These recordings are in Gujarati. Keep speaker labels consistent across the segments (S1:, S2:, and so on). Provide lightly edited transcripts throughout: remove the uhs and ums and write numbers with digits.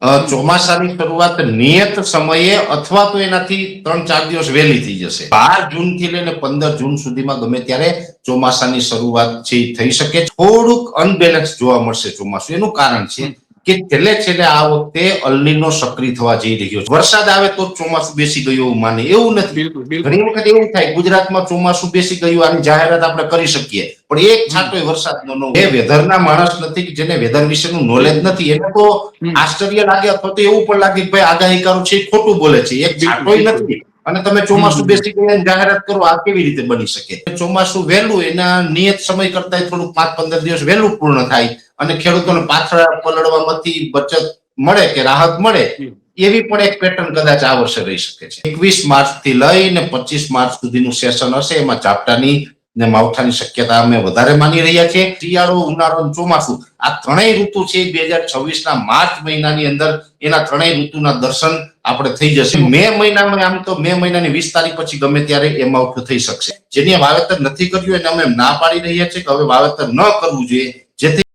S1: ચોમાસાની શરૂઆત નિયત સમયે અથવા તો એનાથી 3-4 દિવસ વહેલી થઈ જશે. 12 જૂન થી લઈને 15 જૂન સુધીમાં ગમે ત્યારે ચોમાસાની શરૂઆત છે થઈ શકે. થોડુંક અનબેલેન્સ જોવા મળશે ચોમાસું. એનું કારણ છે કે છેલ્લે આ વખતે અલ્નીનો સક્રિય થવા જઈ રહ્યો છે. વરસાદ આવે તો ચોમાસું બેસી ગયું એવું માને, એવું નથી. ઘણી વખત એવું થાય ગુજરાતમાં ચોમાસું બેસી ગયું આની જાહેરાત આપણે કરી શકીએ, પણ એક છાંટોય વરસાદનો ન હોય. એ વેધરના માણસ નથી, જેને વેધર વિશેનું નોલેજ નથી, એને તો આશ્ચર્ય લાગે અથવા તો એવું પણ લાગે કે ભાઈ આગાહીકારો છે ખોટું બોલે છે. એક છાંટોય નથી અને તમે ચોમાસું બેસી ગયા જાહેરાત કરો, આ કેવી રીતે બની શકે? ચોમાસું વહેલું એના નિયત સમય કરતા થોડું 5-15 દિવસ વહેલું પૂર્ણ થાય અને ખેડૂતોને પાછળ પલળવામાંથી બચત મળે કે રાહત મળે, એવી પણ એક પેટર્ન કદાચ આ વર્ષે રહી શકે છે. 21 માર્ચ થી લઈને 25 માર્ચ સુધીનું સેશન હશે, એમાં ઝાપટાની ને માવઠાની શક્યતા અમે વધારે માની રહ્યા છીએ. શિયાળો, ઉનાળો અને ચોમાસું આ ત્રણેય ઋતુ છે 2026 ના માર્ચ મહિનાની અંદર એના ત્રણેય ઋતુના દર્શન આપણે થઈ જશે. મે મહિનામાં આમ તો મે મહિનાની 20 તારીખ પછી ગમે ત્યારે એ માવઠું થઈ શકશે. જેની વાવેતર નથી કર્યું એને અમે ના પાડી રહ્યા છીએ કે હવે વાવેતર ન કરવું જોઈએ. જેથી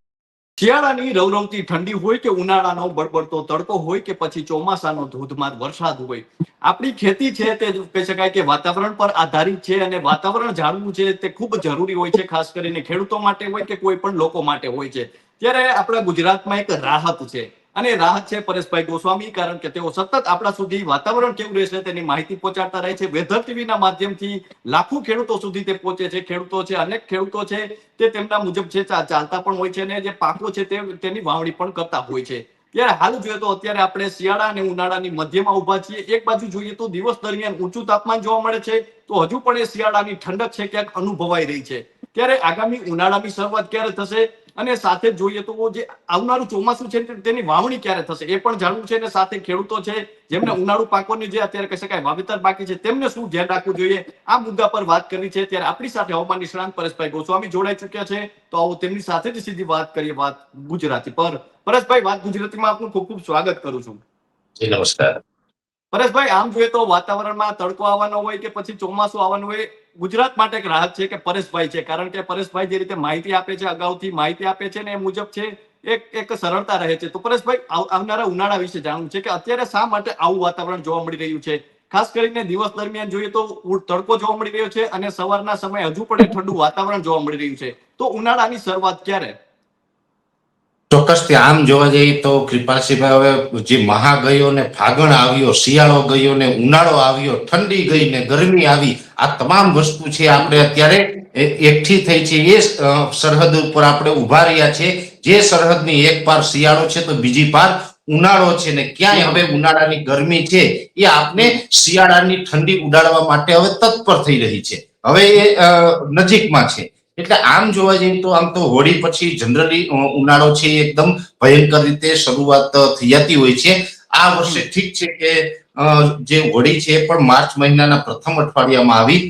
S2: શિયાળાની રવરવતી ઠંડી હોય કે ઉનાળાનો બળબડતો તડકો હોય કે પછી ચોમાસાનો ધોધમાર વરસાદ હોય, આપણી ખેતી છે તે કહી શકાય કે વાતાવરણ પર આધારિત છે અને વાતાવરણ જાળવવું છે તે ખૂબ જરૂરી હોય છે, ખાસ કરીને ખેડૂતો માટે હોય કે કોઈ પણ લોકો માટે હોય છે. ત્યારે આપણા ગુજરાતમાં એક રાહત છે અને રાહત છે પરેશભાઈ ગોસ્વામી, કારણ કે તેઓ સતત આપણા સુધી વાતાવરણ કેવું રહેશે તેની માહિતી પહોંચાડતા રહે છે. વેધર ટીવીના માધ્યમથી લાખો ખેડૂતો સુધી તે પહોંચે છે. ખેડૂતો છે, અનેક ખેડૂતો છે તે તેમના મુજબ છે ચાલતા પણ હોય છે અને જે પાકો છે તેની વાવણી પણ કરતા હોય છે. ત્યારે હાલ જોઈએ તો અત્યારે આપણે શિયાળા અને ઉનાળાની મધ્યમાં ઉભા છીએ. એક બાજુ જોઈએ તો દિવસ દરમિયાન ઊંચું તાપમાન જોવા મળે છે, તો હજુ પણ એ શિયાળાની ઠંડક છે ક્યાંક અનુભવાઈ રહી છે. ત્યારે આગામી ઉનાળાની શરૂઆત ક્યારે થશે અને સાથે જોઈએ તો જે આવનારું ચોમાસું છે તેની વાવણી ક્યારે થશે એ પણ જાણવું છે. અને સાથે ખેડૂતો છે જેમને ઉનાળુ પાકોની જે અત્યારે કહી શકાય વાવેતર બાકી છે તેમને શું ધ્યાન રાખવું જોઈએ, આ મુદ્દા પર વાત કરવી છે. ત્યારે આપણી સાથે હવામાન નિષ્ણાંત પરેશભાઈ ગોસ્વામી જોડાઈ ચુક્યા છે, તો આવો તેમની સાથે જ સીધી વાત કરીએ, વાત ગુજરાતી પર. પરેશભાઈ, વાત ગુજરાતીમાં આપનું ખૂબ ખૂબ સ્વાગત કરું છું.
S1: નમસ્કાર
S2: પરેશભાઈ, આમ જોઈએ તો વાતાવરણમાં તડકો આવવાનો હોય કે પછી ચોમાસું આવવાનું હોય, ગુજરાત માટે એક રાહત છે કે પરેશભાઈ છે, કારણ કે પરેશભાઈ જે રીતે માહિતી આપે છે, અગાઉથી માહિતી આપે છે ને એ મુજબ છે એક સરળતા રહે છે. તો પરેશભાઈ, આવનારા ઉનાળા વિશે જાણવું છે કે અત્યારે શા માટે આવું વાતાવરણ જોવા મળી રહ્યું છે? ખાસ કરીને દિવસ દરમિયાન જોઈએ તો તડકો જોવા મળી રહ્યો છે અને સવારના સમયે હજુ પણ ઠંડુ વાતાવરણ જોવા મળી રહ્યું છે. તો ઉનાળાની શરૂઆત ક્યારે?
S1: ચોક્કસથી આમ જોવા જઈએ તો કૃપાલસિંહભાઈ, હવે જે મહા ગયો ને ફાગણ આવ્યો, શિયાળો ગયો ને ઉનાળો આવ્યો, ઠંડી ગઈ ને ગરમી આવી, આ તમામ વસ્તુ છે આપણે અત્યારે એકઠી થઈ છે. એ સરહદ ઉપર આપણે ઉભા રહ્યા છે. જે સરહદની એક પાર શિયાળો છે તો બીજી પાર ઉનાળો છે ને ક્યાંય હવે ઉનાળાની ગરમી છે એ આપણે શિયાળાની ઠંડી ઉડાડવા માટે હવે તત્પર થઈ રહી છે. હવે એ નજીકમાં છે. એટલે આમ જોવા જઈએ તો આમ તો હોળી પછી જનરલી ઉનાળો છે એકદમ ભયંકર રીતે શરૂઆત થઈ જતી હોય છે. આ વર્ષે ઠીક છે કે જે હોળી છે એ પણ માર્ચ મહિનાના પ્રથમ અઠવાડિયામાં આવી,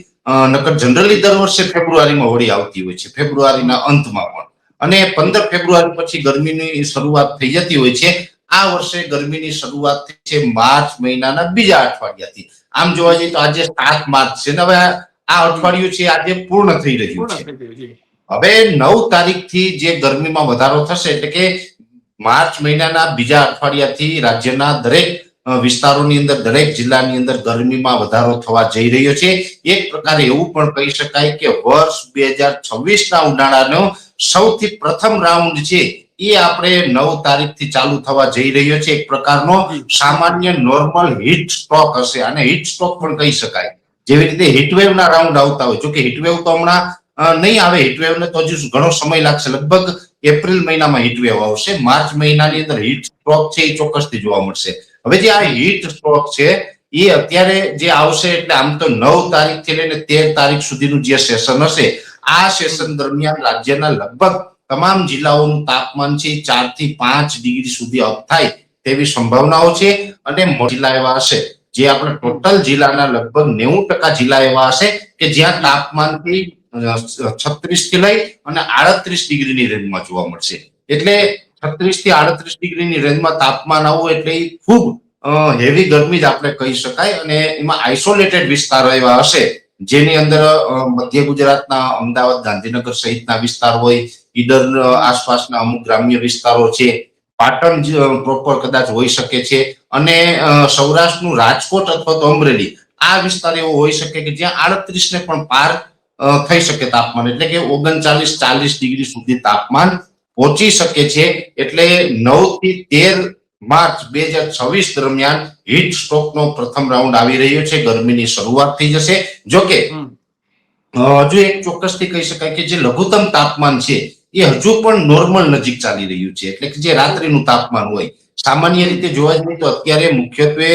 S1: નકર જનરલી દર વર્ષે ફેબ્રુઆરીમાં હોળી આવતી હોય છે, ફેબ્રુઆરીના અંતમાં પણ. અને 15 ફેબ્રુઆરી પછી ગરમીની શરૂઆત થઈ જતી હોય છે. આ વર્ષે ગરમીની શરૂઆત થઈ છે માર્ચ મહિનાના બીજા અઠવાડિયાથી. આમ જોવા જઈએ તો આજે 7 માર્ચ છે ને હવે આ અઠવાડિયું છે આજે પૂર્ણ થઈ રહ્યું છે. હવે 9 તારીખથી જે ગરમીમાં વધારો થશે, એટલે કે માર્ચ મહિનાના બીજા અઠવાડિયાથી રાજ્યના દરેક વિસ્તારોની અંદર, દરેક જિલ્લાની અંદર ગરમીમાં વધારો થવા જઈ રહ્યો છે. એક પ્રકારે એવું પણ કહી શકાય કે વર્ષ 2026ના ઉનાળાનો સૌથી પ્રથમ રાઉન્ડ છે એ આપણે 9 તારીખથી ચાલુ થવા જઈ રહ્યો છે. એક પ્રકારનો સામાન્ય નોર્મલ હીટ સ્ટ્રોક હશે, અને હીટ સ્ટ્રોક પણ કહી શકાય. જેવી રીતે હીટવેવ ના રાઉન્ડ આવતા હોય, જોકે હીટવેવ તો હમણાં નહીં આવે, હીટવેવ ને તો હજુ ઘણો સમય લાગશે. લગભગ એપ્રિલ મહિનામાં હીટવેવ આવશે. માર્ચ મહિનાની અંદર હીટ સ્ટ્રોક છે એ ચોક્કસથી જોવા મળશે. હવે જે આ હીટ સ્ટ્રોક છે એ અત્યારે જે આવશે, એટલે આમ તો 9 તારીખથી લઈને 13 તારીખ સુધીનું જે સેશન હશે, આ સેશન દરમિયાન રાજ્યના લગભગ તમામ જિલ્લાઓનું તાપમાન છે 4 થી 5 ડિગ્રી સુધી અપ થાય તેવી સંભાવનાઓ છે. અને જિલ્લા એવા હશે, જે આપણે ટોટલ જિલ્લાના લગભગ 90% જિલ્લા એવા હશે કે જ્યાં તાપમાનથી 36 થી લઈ અને 38 ડિગ્રીની રેન્જમાં જોવા મળશે. એટલે 36 થી 38 ડિગ્રીની રેન્જમાં તાપમાન આવવું એટલે ખૂબ હેવી ગરમી જ આપણે કહી શકાય. અને એમાં આઇસોલેટેડ વિસ્તારો એવા હશે જેની અંદર મધ્ય ગુજરાતના અમદાવાદ, ગાંધીનગર સહિતના વિસ્તાર હોય, ઈડર આસપાસના અમુક ગ્રામ્ય વિસ્તારો છે, પાટણ પ્રોપર કદાચ હોઈ શકે છે, અને સૌરાષ્ટ્રનું રાજકોટ અથવા તો અમરેલી આ વિસ્તાર એવો હોઈ શકે કે જ્યાં 38 ને પણ પાર થઈ શકે તાપમાન, એટલે કે 39-40 ડિગ્રી સુધી તાપમાન પહોંચી શકે છે. એટલે 9 થી 13 માર્ચ 2026 દરમિયાન હીટ સ્ટ્રોકનો પ્રથમ રાઉન્ડ આવી રહ્યો છે. ગરમીની શરૂઆત થઈ જશે. જોકે હજુ એક ચોક્કસથી કહી શકાય કે જે લઘુત્તમ તાપમાન છે એ હજુ પણ નોર્મલ નજીક ચાલી રહ્યું છે, એટલે કે જે રાત્રિનું તાપમાન હોય. સામાન્ય રીતે જોવા જઈએ તો અત્યારે મુખ્યત્વે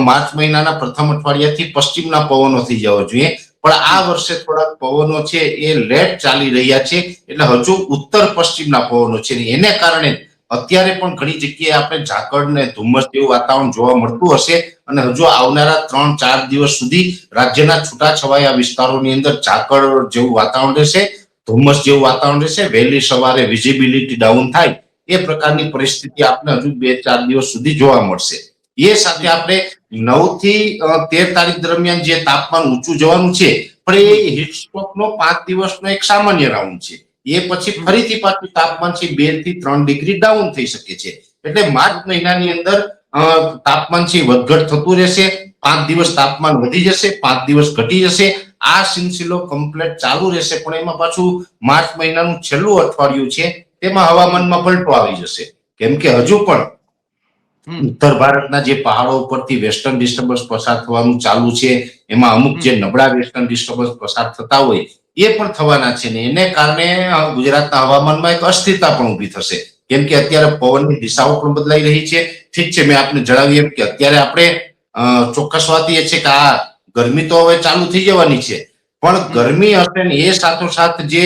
S1: માર્ચ મહિનાના પ્રથમ અઠવાડિયાથી પશ્ચિમના પવનો થઈ જવા જોઈએ, પણ આ વર્ષે થોડાક પવનો છે એ લેટ ચાલી રહ્યા છે, એટલે હજુ ઉત્તર પશ્ચિમના પવનો છે. એને કારણે અત્યારે પણ ઘણી જગ્યાએ આપણે ઝાકળ ને ધુમ્મસ જેવું વાતાવરણ જોવા મળતું હશે, અને હજુ આવનારા 3-4 દિવસ સુધી રાજ્યના છૂટાછવાયા વિસ્તારોની અંદર ઝાકળ જેવું વાતાવરણ રહેશે, ધુમ્મસ જેવું વાતાવરણ રહેશે. વહેલી સવારે વિઝિબિલિટી ડાઉન થાય એ પ્રકારની પરિસ્થિતિ આપણે હજુ 2-4 દિવસ સુધી જોવા મળશે. એ સાથે આપણે 9 થી 13 તારીખ દરમિયાન જે તાપમાન ઊંચું જવાનું છે, પણ એ હીટ સ્ટ્રોકનો 5 દિવસનો એક સામાન્ય રાઉન્ડ છે. એ પછી ફરીથી પાછું તાપમાન છે 2 થી 3 ડિગ્રી ડાઉન થઈ શકે છે. એટલે માર્ચ મહિનાની અંદર તાપમાન છે વધઘટ થતું રહેશે. 5 દિવસ તાપમાન વધી જશે, 5 દિવસ ઘટી જશે. આ સિલસિલો કમ્પ્લીટ ચાલુ રહેશે. પણ એમાં પાછું માર્ચ મહિનાનું છેલ્લું અઠવાડિયું છે, તેમાં હવામાનમાં પલટો આવી જશે, કેમ કે હજુ પણ ઉત્તર ભારતના જે પહાડો ઉપરથી વેસ્ટર્ન ડિસ્ટર્બન્સ પસાર થવાનું ચાલુ છે, એમાં અમુક જે નબળા વેસ્ટર્ન ડિસ્ટર્બન્સ પસાર થતા હોય એ પણ થવાના છે, ને એને કારણે ગુજરાતના હવામાનમાં એક અસ્થિરતા પણ ઊભી થશે, કેમ કે અત્યારે પવનની દિશાઓ પણ બદલાઈ રહી છે. ઠીક છે, મેં આપને જણાવ્યું કે અત્યારે આપણે ચોક્કસ વાત એ છે કે આ ગરમી તો હવે ચાલુ થઈ જવાની છે, પણ ગરમી હશે ને એ સાથોસાથ જે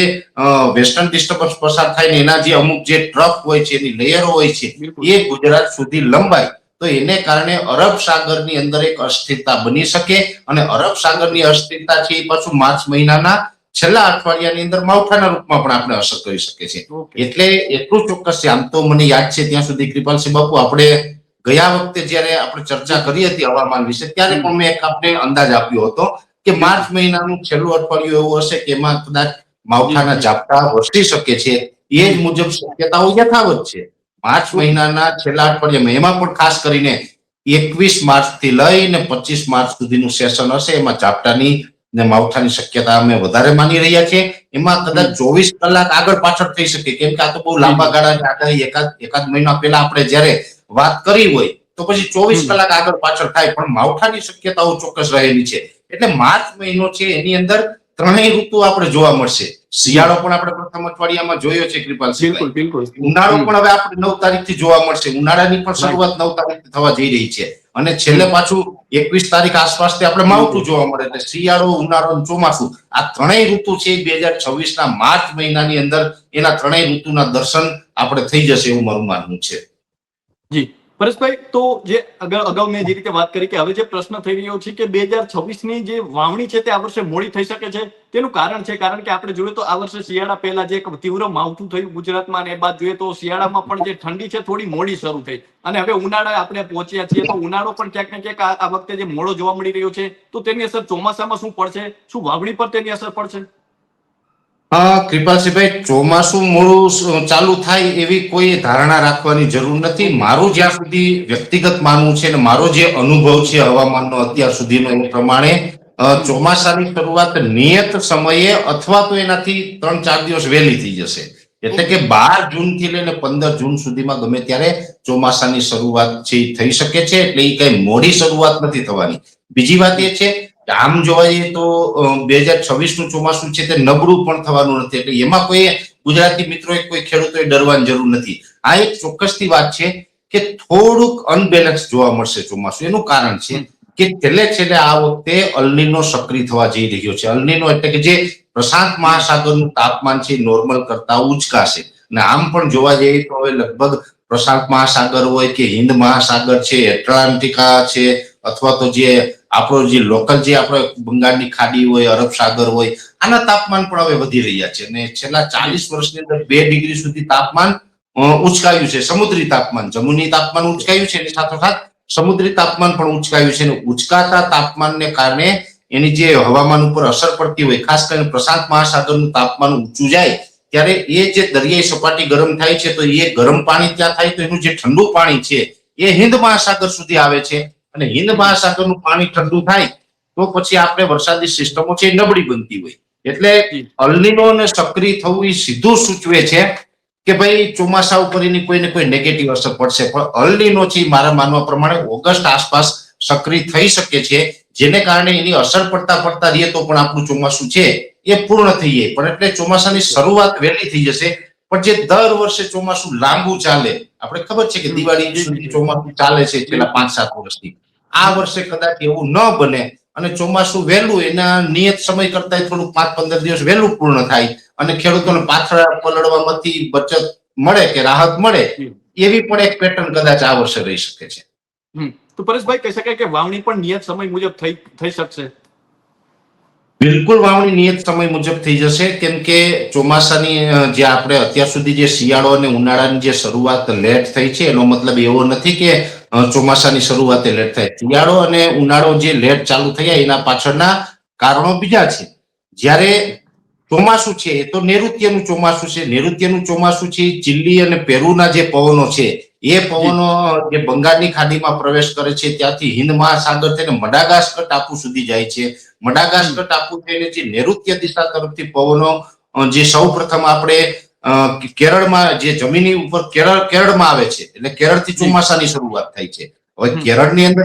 S1: વેસ્ટર્ન ડિસ્ટર્બન્સ પસાર થાય ને એના જે અમુક જે ટ્રફ હોય છે, એની લેયરો હોય છે, એ ગુજરાત સુધી લંબાય તો એને કારણે અરબ સાગરની અંદર એક અસ્થિરતા બની શકે, અને અરબ સાગરની અસ્થિરતા છે એ પાછું માર્ચ મહિનાના છેલ્લા અઠવાડિયાની અંદર માવઠાના રૂપમાં પણ આપણે અસર કરી શકે છે. એટલે એટલું ચોક્કસ છે. આમ તો મને યાદ છે ત્યાં સુધી કૃપાલસિંહ બાપુ, આપણે ગયા વખતે જયારે આપણે ચર્ચા કરી હતી હવામાન વિશે, ત્યારે પણ મેં એક આપણે અંદાજ આપ્યો હતો કે માર્ચ મહિનાનું છેલ્લું અઠવાડિયું એવું હશે કે એમાં કદાચ માવઠાના ઝાપટા વરસી શકે છે. એ જ મુજબ શક્યતાઓ યથાવત છે. માર્ચ મહિનાના છેલ્લા અઠવાડિયામાં એમાં પણ ખાસ કરીને 21 માર્ચ થી લઈને 25 માર્ચ સુધીનું સેશન હશે, એમાં ઝાપટાની ને માવઠાની શક્યતા અમે વધારે માની રહ્યા છીએ. એમાં કદાચ 24 કલાક આગળ પાછળ થઈ શકે, કેમ કે આ તો બહુ લાંબા ગાળાની આગાહી એકાદ મહિના પહેલા આપણે જયારે વાત કરી હોય તો પછી 24 કલાક આગળ પાછળ થાય, પણ માવઠાની શક્યતાઓ ચોક્કસ રહેલી છે. એટલે માર્ચ મહિનો છે એની અંદર ત્રણેય ઋતુ આપણે જોવા મળશે. શિયાળો પણ આપણે પ્રથમ અઠવાડિયામાં જોયો છે કૃપાલસિંહ. ઉનાળો પણ હવે આપણે 9 તારીખથી જોવા મળશે. ઉનાળાની પણ શરૂઆત 9 તારીખથી થવા જઈ રહી છે, અને છેલ્લે પાછું 21 તારીખ આસપાસથી આપણે માવઠું જોવા મળે. એટલે શિયાળો, ઉનાળો અને ચોમાસું આ ત્રણેય ઋતુ છે 2026 ના માર્ચ મહિનાની અંદર એના ત્રણેય ઋતુના દર્શન આપણે થઈ જશે એવું મારું માનવું છે.
S2: જી પરેશભાઈ, તો જે અગાઉ મેં જે રીતે વાત કરી કે હવે જે પ્રશ્ન થઈ રહ્યો છે કે 2026 ની જે વાવણી છે તે આ વર્ષે મોડી થઈ શકે છે, તેનું કારણ છે કારણ કે આપણે જોઈએ તો આ વર્ષે શિયાળા પહેલા જે તીવ્ર માવઠું થયું ગુજરાતમાં, અને એ બાદ જોઈએ તો શિયાળામાં પણ જે ઠંડી છે થોડી મોડી શરૂ થઈ, અને હવે ઉનાળા આપણે પહોંચ્યા છીએ, તો ઉનાળો પણ ક્યાંક ને ક્યાંક આ વખતે જે મોડો જોવા મળી રહ્યો છે, તો તેની અસર ચોમાસામાં શું પડશે? શું વાવણી પર તેની અસર પડશે?
S1: કૃપાલસિંહભાઈ, ચોમાસું મોડું ચાલુ થાય એવી કોઈ ધારણા રાખવાની જરૂર નથી. મારું જ્યાં સુધી વ્યક્તિગત માનવું છે, અને મારો જે અનુભવ છે હવામાનનો અત્યાર સુધીનો, એ પ્રમાણે ચોમાસાની શરૂઆત નિયત સમયે અથવા તો એનાથી 3-4 દિવસ વહેલી થઈ જશે. એટલે કે 12 જૂન થી લઈને 15 જૂન સુધીમાં ગમે ત્યારે ચોમાસાની શરૂઆત છે થઈ શકે છે. એટલે એ કઈ મોડી શરૂઆત નથી થવાની. બીજી વાત એ છે, આમ જોવા જઈએ તો 2026 નું ચોમાસું છે તે નબળું પણ થવાનું નથી. એટલે એમાં કોઈ ગુજરાતી મિત્રોએ, કોઈ ખેડૂતોએ ડરવાની જરૂર નથી. આ એક ચોક્કસથી વાત છે કે થોડુંક અનબેલેન્સ જોવા મળશે ચોમાસું. એનું કારણ છે કે છેલ્લે આ વખતે અલ્નીનો સક્રિય થવા જઈ રહ્યો છે. અલ્નીનો એટલે કે જે પ્રશાંત મહાસાગરનું તાપમાન છે નોર્મલ કરતા ઉચકાશે. અને આમ પણ જોવા જઈએ તો હવે લગભગ પ્રશાંત મહાસાગર હોય કે હિન્દ મહાસાગર છે, એટલાન્ટિકા છે, અથવા તો જે આપણો જે લોકલ જે આપણે બંગાળની ખાડી હોય, અરબ સાગર હોય, આના તાપમાન પણ હવે વધી રહ્યા છે. અને છેલ્લા 40 વર્ષની અંદર 2 ડિગ્રી સુધી તાપમાન ઉચકાયું છે. સમુદ્રી તાપમાન, જમીની તાપમાન ઉચકાયું છે, એની સાથોસાથ સમુદ્રી તાપમાન પણ ઉચકાયું છે. અને ઉચકાતા તાપમાનને કારણે એની જે હવામાન ઉપર અસર પડતી હોય, ખાસ કરીને પ્રશાંત મહાસાગરનું તાપમાન ઊંચું જાય ત્યારે એ જે દરિયાઈ સપાટી ગરમ થાય છે તો એ ગરમ પાણી ત્યાં થાય તો એનું જે ઠંડુ પાણી છે એ હિન્દ મહાસાગર સુધી આવે છે, અને હિન્દ મહાસાગરનું પાણી ઠંડુ થાય તો પછી આપણે વરસાદી સિસ્ટમો છે એ નબળી બનતી હોય. એટલે અલ્નિનોને સક્રિય થવું એ સીધું સૂચવે છે કે ભાઈ ચોમાસા ઉપર એની કોઈને કોઈ નેગેટિવ અસર પડશે, પણ અલ્નિનો છે મારા માનવા પ્રમાણે ઓગસ્ટ આસપાસ સક્રિય થઈ શકે છે, જેને કારણે એની અસર પડતા પડતા રહીએ તો પણ આપણું ચોમાસું છે એ પૂર્ણ થઈ જાય. પણ એટલે ચોમાસાની શરૂઆત વહેલી થઈ જશે, પણ જે દર વર્ષે ચોમાસું લાંબુ ચાલે, આપણે ખબર છે કે દિવાળી સુધી ચોમાસું ચાલે છે છેલ્લા 5-7 વર્ષથી, આ વર્ષે કદાચ એવું ન બને અને ચોમાસું વહેલું એના નિયત સમય કરતા થોડું 5-15 દિવસ વહેલું પૂર્ણ થાય અને ખેડૂતોને પાછળ પલળવામાંથી બચત મળે કે રાહત મળે, એવી પણ એક પેટર્ન કદાચ આ વર્ષે રહી શકે છે.
S2: તો પરેશભાઈ કહી શકાય કે વાવણી પણ નિયત સમય મુજબ થઈ શકશે?
S1: બિલકુલ વાવણી નિયત સમય મુજબ થઈ જશે, કેમ કે ચોમાસાની જે આપણે અત્યાર સુધી જે શિયાળો અને ઉનાળાની જે શરૂઆત લેટ થઈ છે એનો મતલબ એવો નથી કે ચોમાસાની શરૂઆતે લેટ થાય. શિયાળો અને ઉનાળો જે લેટ ચાલુ થયા એના પાછળના કારણો બીજા છે. જ્યારે ચોમાસું છે એ તો નૈઋત્યનું ચોમાસું છે, નૈઋત્યનું ચોમાસું છે ચીલી અને પેરુના જે પવનો છે એ પવનો જે બંગાળની ખાડીમાં પ્રવેશ કરે છે ત્યાંથી હિન્દ મહાસાગર થઈને મડાગાસ્કર ટાપુ સુધી જાય છે. મડાગાસ્કર ટાપુ થઈને જે નૈઋત્ય દિશા તરફથી પવનો જે સૌ પ્રથમ આપણે કેરળમાં જે જમીની ઉપર કેરળમાં આવે છે, એટલે કેરળથી ચોમાસાની શરૂઆત થાય છે. હવે કેરળની અંદર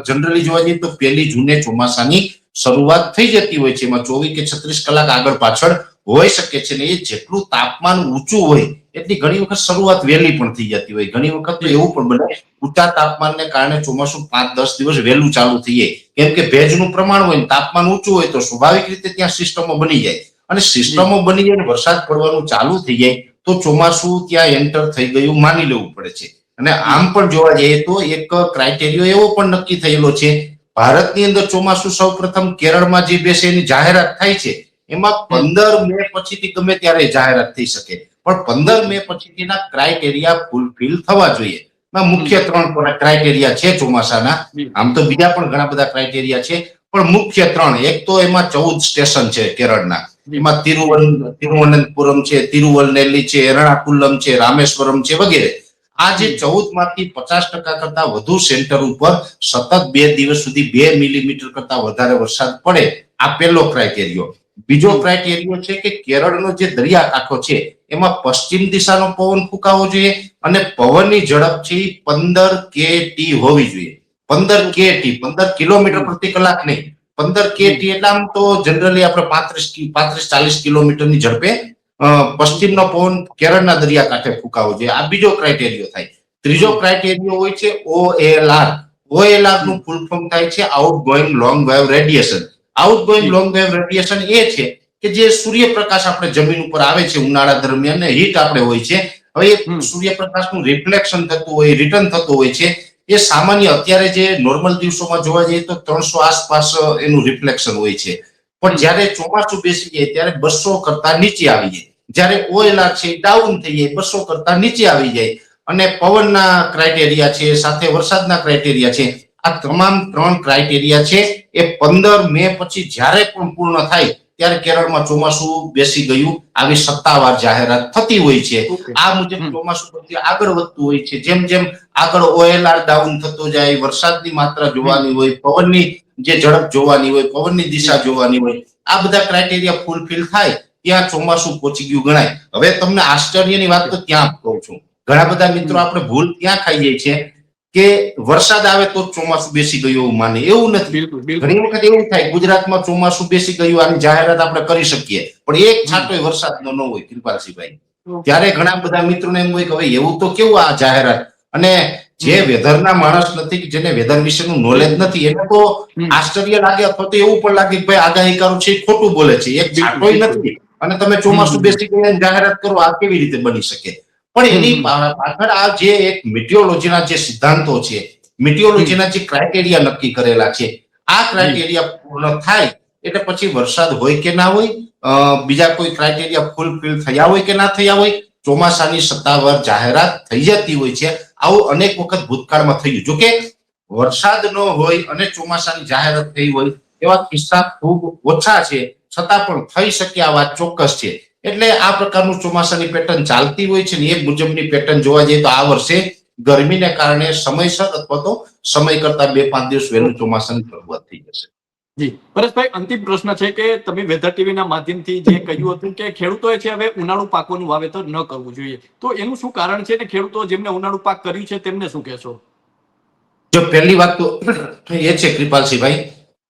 S1: જનરલી જોવા જઈએ તો 1 જૂને ચોમાસાની શરૂઆત થઈ જતી હોય છે, એમાં 24 કે 36 કલાક આગળ પાછળ હોઈ શકે છે, ને એ જેટલું તાપમાન ઊંચું હોય એટલી ઘણી વખત શરૂઆત વહેલી પણ થઈ જતી હોય. ઘણી વખત તો એવું પણ બને ઊંચા તાપમાનને કારણે ચોમાસું 5-10 દિવસ વહેલું ચાલુ થઈ જાય, કેમ કે ભેજનું પ્રમાણ હોય, તાપમાન ઊંચું હોય તો સ્વાભાવિક રીતે ત્યાં સિસ્ટમો બની જાય, અને સિસ્ટમો બની જાય વરસાદ પડવાનું ચાલુ થઈ જાય તો ચોમાસું ત્યાં એન્ટર થઈ ગયું માની લેવું પડે છે. અને આમ પણ જોવા જઈએ તો એક ક્રાઇટેરિયો એવો પણ નક્કી થયેલો છે, ભારતની અંદર ચોમાસું સૌ પ્રથમ કેરળમાં જે બેસે એની જાહેરાત થાય છે એમાં 15 મે પછીથી ગમે ત્યારે જાહેરાત થઈ શકે, પણ 15 મે પછીના ક્રાઇટેરિયા ફૂલફિલ થવા જોઈએ. મુખ્ય 3 ક્રાઇટેરિયા છે ચોમાસાના, આમ તો બીજા પણ ઘણા બધા ક્રાઇટેરિયા છે, પણ મુખ્ય 3. એક તો એમાં 14 સ્ટેશન છે કેરળના, એમાં તિરુવનંતપુરમ છે, તિરુવલનેલી છે, એર્ણાકુલમ છે, રામેશ્વરમ છે વગેરે. આ જે 14 માંથી 50% કરતા વધુ સેન્ટર ઉપર સતત 2 દિવસ સુધી 2 મિલીમીટર કરતા વધારે વરસાદ પડે, આ પહેલો ક્રાઇટેરિયો. બીજો ક્રાઇટેરિયો છે કે કેરળનો જે દરિયાકાંઠો છે એમાં પશ્ચિમ દિશાનો પવન ફૂંકાવો જોઈએ અને પવનની ઝડપ છે 15 kT હોવી જોઈએ. 15 kT, 15 કિલોમીટર પ્રતિ કલાક નહીં, 15 kT એટલે આમ તો જનરલી આપણે 35-40 કિલોમીટરની ઝડપે પશ્ચિમનો પવન કેરળના દરિયાકાંઠે ફૂંકાવો જોઈએ. આ બીજો ક્રાઇટેરિયો થાય. ત્રીજો ક્રાઇટેરિયો હોય છે OLR. OLR નું ફૂલ ફોર્મ થાય છે outgoing long wave radiation. Outgoing long wave radiation એ છે કે જે સૂર્યપ્રકાશ આપણે જમીન ઉપર આવે છે ઉનાળા દરમિયાન હીટ આપણે હોય છે, હવે એ સૂર્યપ્રકાશનું રિફ્લેક્શન થતું હોય, રિટર્ન થતું હોય છે, એ સામાન્ય અત્યારે જે નોર્મલ દિવસોમાં જોવા જઈએ તો 300 આસપાસ એનું રિફ્લેક્શન હોય છે, પણ જ્યારે ચોમાસું બેસી જાય ત્યારે 200 કરતા નીચે આવી જાય. જ્યારે OLR છે ડાઉન થઈ જાય, 200 કરતા નીચે આવી જાય. અને પવનના ક્રાઇટેરિયા છે સાથે વરસાદના ક્રાઇટેરિયા છે, આ તમામ 3 ક્રાઇટેરિયા છે એ 15 મે પછી જ્યારે પણ પૂર્ણ થાય ત્યારે કેરળમાં ચોમાસું બેસી ગયું આવી સત્તાવાર જાહેરાત થતી હોય છે. આ મુજબ ચોમાસું પછી આગળ વધતું હોય છે. જેમ જેમ આગળ OLR ડાઉન થતો જાય, વરસાદની માત્રા જોવાની હોય, પવનની જે ઝડપ જોવાની હોય, પવનની દિશા જોવાની હોય, આ બધા ક્રાઇટેરિયા ફૂલફિલ થાય ત્યાં ચોમાસું પહોંચી ગયું ગણાય. હવે તમને આશ્ચર્યની વાત તો ત્યાં કહું છું, ઘણા બધા મિત્રો આપણે ભૂલ ત્યાં ખાઈ જાય છે કે વરસાદ આવે તો ચોમાસું બેસી ગયું એવું માને, એવું નથી. ઘણી વખત એવું થાય ગુજરાતમાં ચોમાસું બેસી ગયું આની જાહેરાત આપણે કરી શકીએ, પણ એક છાંટો વરસાદનો ન હોય કૃપાલસિંહભાઈ. ત્યારે ઘણા બધા મિત્રોને એમ હોય કે હવે એવું તો કેવું આ જાહેરાત, અને જે વેધરના માણસ નથી, જેને વેધર વિશેનું નોલેજ નથી, એને તો આશ્ચર્ય લાગે અથવા તો એવું પણ લાગે કે ભાઈ આગાહીકારો છે ખોટું બોલે છે, એક છાંટોય નથી અને તમે ચોમાસું બેસી ગયા જાહેરાત કરો, આ કેવી રીતે બની શકે? પણ એની પાછળ આ જે એક મિટિયોલોજીના જે સિદ્ધાંતો છે, મિટિયોલોજીના જે ક્રાઇટેરિયા નક્કી કરેલા છે, આ ક્રાઇટેરિયા પૂર્ણ થાય એટલે પછી વરસાદ હોય કે ના હોય, બીજા કોઈ ક્રાઇટેરિયા ફૂલફિલ થયા હોય કે ના થયા હોય, ચોમાસાની સત્તાવાર જાહેરાત થઈ જતી હોય છે. આવું અનેક વખત ભૂતકાળમાં થયું. જોકે વરસાદ ન હોય અને ચોમાસાની જાહેરાત થઈ હોય એવા કિસ્સા ખૂબ ઓછા છે, છતાં પણ થઈ શકે આ વાત ચોક્કસ છે એટલે આ પ્રકારનું ચોમાસાની પેટર્ન ચાલતી હોય છે ને એ મુજબની પેટર્ન જોવા જઈએ તો આ વર્ષે ગરમીને કારણે સમયસર અથવા તો સમય કરતા 2-5 દિવસ વહેલું ચોમાસાની શરૂઆત થઈ જશે.
S2: જી પરેશભાઈ, અંતિમ પ્રશ્ન છે કે તમે વેધર ટીવીના માધ્યમથી જે કહ્યું હતું કે ખેડૂતોએ છે હવે ઉનાળુ પાકોનું વાવેતર ન કરવું જોઈએ, તો એનું શું કારણ છે ને ખેડૂતો જેમને ઉનાળુ પાક કર્યું છે તેમને શું કહેશો?
S1: જો પહેલી વાત તો એ છે કૃપાલસિંહભાઈ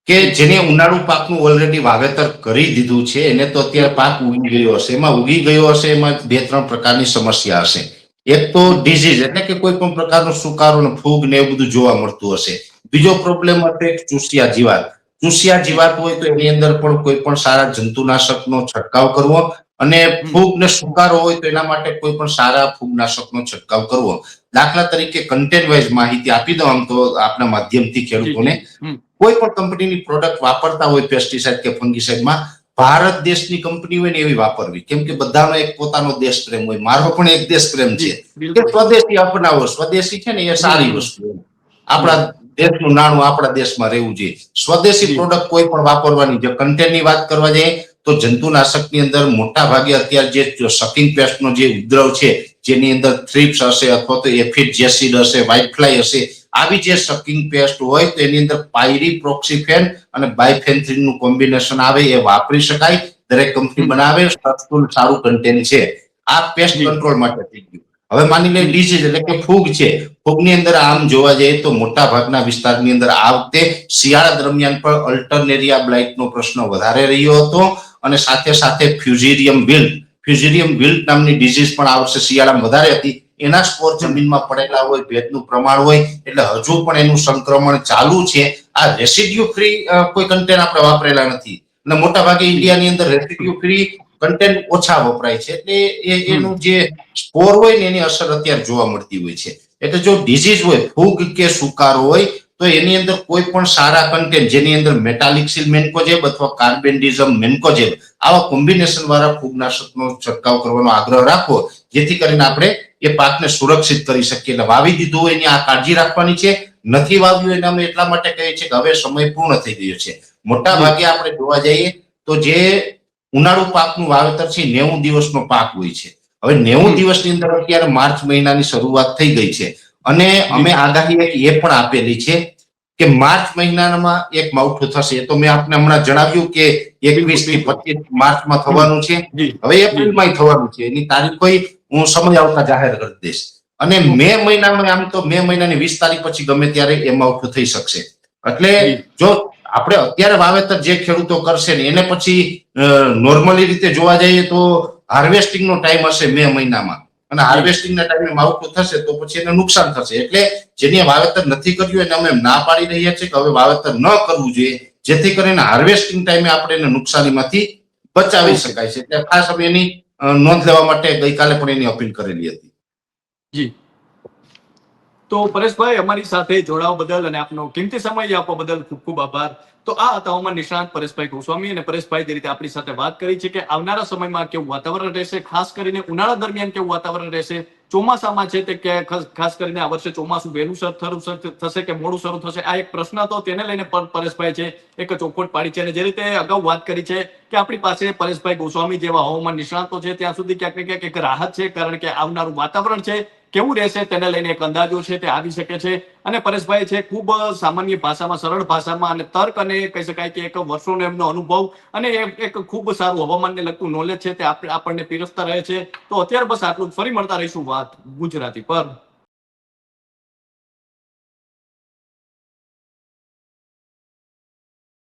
S1: કે જેને ઉનાળુ પાકનું ઓલરેડી વાવેતર કરી દીધું છે એને તો અત્યારે પાક ઉગી ગયો હશે. એમાં ઉગી ગયો હશે એમાં 2-3 પ્રકારની સમસ્યા હશે. એક તો ડિઝીઝ એટલે કે કોઈ પણ પ્રકારનો સુકારો ને ફૂગ ને એવું બધું જોવા મળતું હશે. બીજો પ્રોબ્લેમ હશે ચૂસિયા જીવાત. ચૂસિયા જીવાત હોય તો એની અંદર પણ કોઈ પણ સારા જંતુનાશકનો છંટકાવ કરવો અને ફૂગ ને સુકારો હોય તો એના માટે કોઈ પણ સારા ફૂગનાશકનો છંટકાવ કરવો. દાખલા તરીકે કન્ટેન્ટ વાઇઝ માહિતી આપી દઉં આમ તો આપના માધ્યમથી ખેડૂતોને. કોઈ પણ કંપનીની પ્રોડક્ટ વાપરતા હોય પેસ્ટિસાઇડ કે ફંગીસાઇડમાં ભારત દેશની કંપની હોય ને એવી વાપરવી, કેમ કે બધાનો એક પોતાનો દેશ પ્રેમ હોય. મારો પણ એક દેશ પ્રેમ છે કે સ્વદેશી અપનાવો. સ્વદેશી છે ને એ સારી વસ્તુ. આપણા દેશનું નાણું આપણા દેશમાં રહેવું જોઈએ. સ્વદેશી પ્રોડક્ટ કોઈ પણ વાપરવાની. જો કન્ટેન્ટની વાત કરવા જઈએ તો જંતુનાશકની અંદર મોટા ભાગે અત્યારે જે સકિંગ પેસ્ટનો જે ઉપદ્રવ છે જેની અંદર થ્રિપ્સ હશે અથવા તો એફિડ જેસિડ હશે, વ્હાઇટ ફ્લાય હશે, આવી જે સકિંગ પેસ્ટ હોય તો એની અંદર પાયરીપ્રોક્સિફેન અને બાયફેન્થ્રીનનું કોમ્બિનેશન આવે એ વાપરી શકાય. દરેક કંપની બનાવે, સસ્તું સારું કન્ટેન્ટ છે. આ પેસ્ટ કંટ્રોલ માટે થઈ ગયું. હવે માની લે ડિઝીઝ એટલે કે ફૂગ છે. ફૂગની અંદર આમ જોવા જઈએ તો મોટા ભાગના વિસ્તારની અંદર આ વખતે શિયાળા દરમિયાન પણ અલ્ટરનેરિયા બ્લાઇટનો પ્રશ્ન વધારે રહ્યો હતો અને સાથે સાથે ફ્યુઝેરિયમ વિલ્ટ નામની ડિઝીઝ પણ આ વર્ષે શિયાળામાં વધારે હતી. એના સ્પોર જમીનમાં પડેલા હોય, ભેજનું પ્રમાણ હોય એટલે હજુ પણ એનું સંક્રમણ ચાલુ છે. આ રેસિડ્યુ ફ્રી કોઈ કન્ટેન્ટ આપણે વાપરેલા નથી અને મોટા ભાગે ઇન્ડિયાની અંદર રેસિડ્યુ ફ્રી કન્ટેન્ટ ઓછા વપરાય છે એટલે એનું જે સ્પોર હોય ને એની અસર અત્યારે જોવા મળતી હોય છે. એટલે જો ડિઝીઝ હોય, ફૂગ કે સુકારો હોય તો એની અંદર કોઈ પણ સારા કન્ટેન્ટ જેની અંદર મેટાલિક્સિલ મેન્કોજેબ અથવા કાર્બેન્ડિઝમ મેન્કોજેબ આવા કોમ્બિનેશન વાળા ફૂગનાશકનો છંટકાવ કરવાનો આગ્રહ રાખવો, જેથી કરીને આપણે એ પાકને સુરક્ષિત કરી શકીએ. એટલે વાવી દીધું હોય એની આ કાળજી રાખવાની છે. નથી વાવ્યું હોય એને અમે એટલા માટે કહીએ છીએ કે હવે સમય પૂર્ણ થઈ ગયો છે. મોટા ભાગે આપણે જોવા જઈએ તો જે ઉનાળુ પાકનું વાવેતર છે 90 દિવસનો પાક હોય છે. હવે 90 દિવસની અંદર અત્યારે માર્ચ મહિનાની શરૂઆત થઈ ગઈ છે અને અમે આગાહી એ પણ આપેલી છે કે માર્ચ મહિનામાં એક માવઠું થશે. એ તો મેં આપને હમણાં જણાવ્યું કે 21 થી 25 માર્ચમાં થવાનું છે. હવે એપ્રિલમાં થવાનું છે. એની તારીખ કોઈ હું સમય આવતા જાહેર કરી દઈશ. અને મે મહિનામાં આમ તો મે મહિનાની 20 તારીખ પછી ગમે ત્યારે એ માવઠું થઈ શકશે. એટલે જો આપણે અત્યારે વાવેતર જે ખેડૂતો કરશે ને એને પછી નોર્મલી રીતે જોવા જઈએ તો હાર્વેસ્ટિંગ નો ટાઈમ હશે મે મહિનામાં અને હાર્વેસ્ટિંગ ના ટાઈમે માવઠું થશે તો પછી એને નુકસાન થશે. એટલે જેને વાવેતર નથી કર્યું એને અમે ના પાડી રહ્યા છીએ કે હવે વાવેતર ન કરવું જોઈએ, જેથી કરીને હાર્વેસ્ટિંગ ટાઈમે આપણે એને નુકસાનીમાંથી બચાવી શકાય છે. એટલે ખાસ અમે એની નોંધ લેવા માટે ગઈકાલે પણ એની અપીલ કરેલી હતી.
S2: જી તો પરેશભાઈ, અમારી સાથે જોડાવા બદલ અને આપનો કિંમતી સમય આપવા બદલ ખૂબ ખૂબ આભાર. તો આ હતા હવામાન નિષ્ણાત પરેશભાઈ ગોસ્વામી. અને પરેશભાઈ જે રીતે આપણી સાથે વાત કરી છે કે આવનારા સમયમાં કેવું વાતાવરણ રહેશે, ખાસ કરીને ઉનાળા દરમિયાન કેવું વાતાવરણ રહેશે, ચોમાસામાં છે તે કે ખાસ કરીને આ વર્ષે ચોમાસું વહેલું શરૂ થશે કે મોડું શરૂ થશે, આ એક પ્રશ્ન હતો. તેને લઈને પરેશભાઈ છે એક ચોખવટ પાડી છે અને જે રીતે અગાઉ વાત કરી છે કે આપણી પાસે પરેશભાઈ ગોસ્વામી જેવા હવામાન નિષ્ણાતો છે ત્યાં સુધી ક્યાંક ને ક્યાંક એક રાહત છે, કારણ કે આવનારું વાતાવરણ છે કેવું રહેશે તેને લઈને એક અંદાજો છે તે આવી શકે છે. અને પરેશભાઈ છે ખૂબ સામાન્ય ભાષામાં, સરળ ભાષામાં અને તર્ક અને કહી શકાય કે એક વર્ષોનો એમનો અનુભવ અને એક ખૂબ સારું હવામાનને લગતું નોલેજ છે તે આપણને પીરસતા રહે છે. તો અત્યારે બસ આટલું જ. ફરી મળતા રહીશું વાત ગુજરાતી પર.